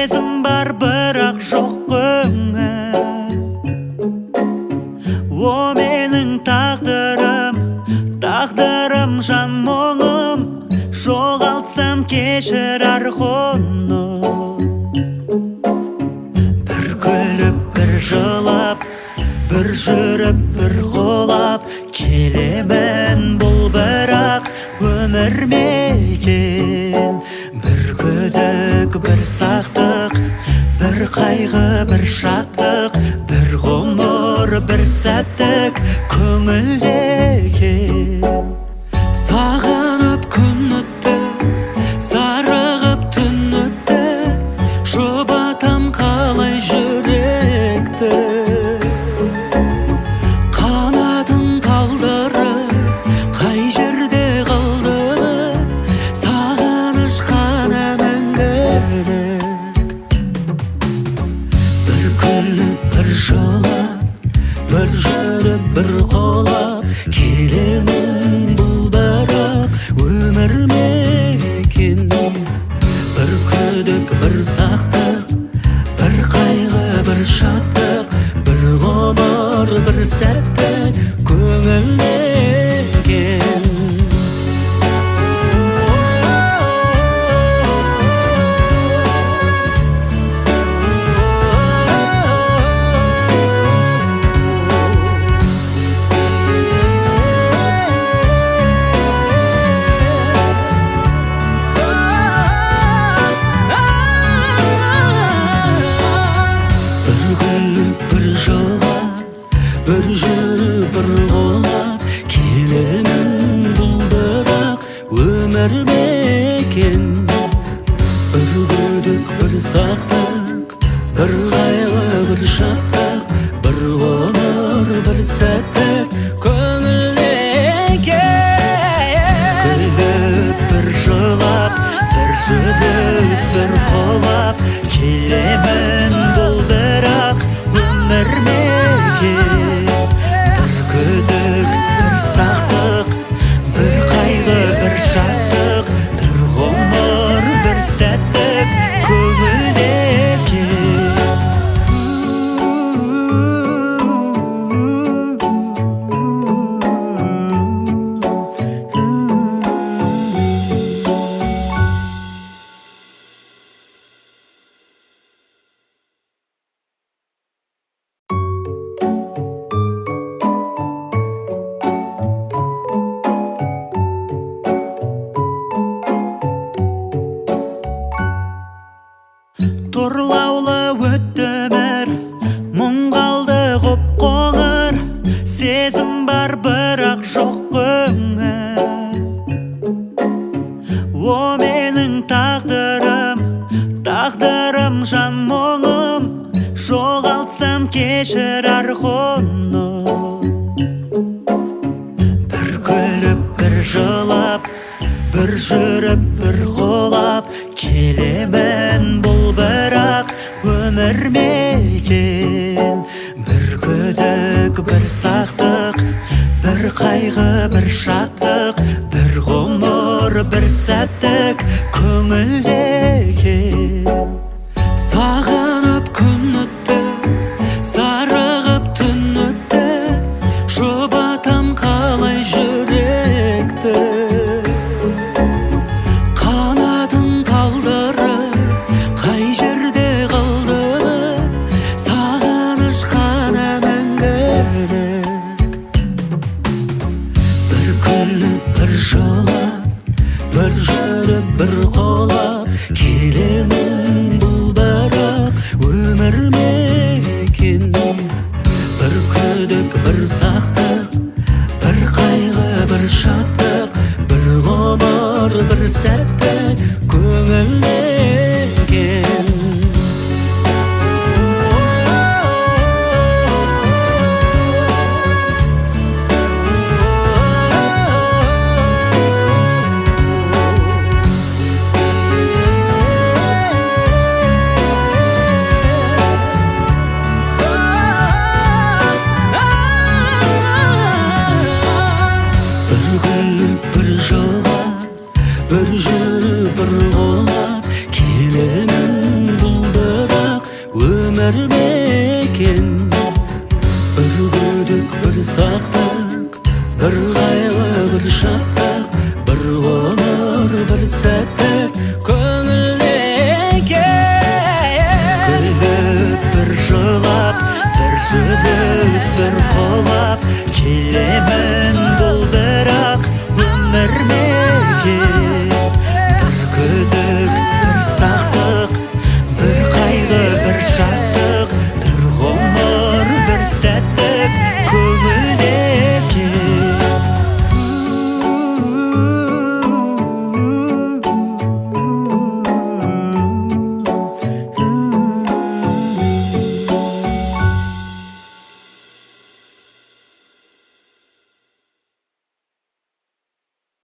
Сезім бар, бірақ жоқ көңіл. О менің тағдырым, жан мұңым. Жоғалтсам кешір арқоны. Бір күліп, бір жылап, бір жүріп, бір қолап келемін, бұл бірақ өмір мекен. Бір күдік, бір сақтық, бір қайғы, бір шаттық, бір ғұмыр, бір сәттік көңілдекен. Сағынып күн өтті, зарығып түн өтті, жұбатам қалай жүректі. Қанатын талдыры қай жерде қалды, сағыныш қана мәңгілік. Бір күліп, бір жылап, бір жүріп, бір қолап келемін, бұл бірақ өмір мекен. Бір күдік, бір сақтық, бір қайғы, бір шаттық, бір ғұмыр, бір сәттік көңілдекен. Бір жүріп, бір қолап келемін, бұл бірақ өмір мекен. Бір күдік, бір сақтық, бір қайғы, бір шаттық, бір ғұмыр, бір сәттік көңілдекен. Күліп, бір жылап, бір жүріп, бір қолап келемін, бұл бірақ өмір мекен. Күдік, бір сақтық, бір қайғы, бір шаттық, бір ғұмыр, бір сәттік көңілдекен. Тұрлаулы өтті өмір, мұң қалды құп-қоңыр. Сезім бар, бірақ жоқ көңіл. О менің тағдырым, жан мұңым. Жоғалтсам кешір арқоны. Бір күліп, бір жылап, бір жүріп, бір қолап келемін, бұл бірақ өмір мекен. Бір күдік, бір сақтық, бір қайғы, бір шаттық, бір ғұмыр, бір сәттік көңілдекен. Сағынып күн өтті, зарығып түн өтті, жұбатам қалай жүректі. Қанатын талдыры қай жерде қалды, сағыныш қана мәңгілік. Бір күліп, бір жылап, бір жүріп, бір қолап келемін, бұл бірақ өмір мекен. Бір күдік, бір сақтық, бір қайғы, бір шаттық, бір ғұмыр, бір сәттік көңілдекен. бір жүріп бір қолап келемін бұл өмір мекен. Bir güdük, bir saqtaq, bir qayğı, bir şaqtaq, bir onur, bir sətək könül eken. Gülüp, bir şılap, bir şığıp, bir qolap, keleme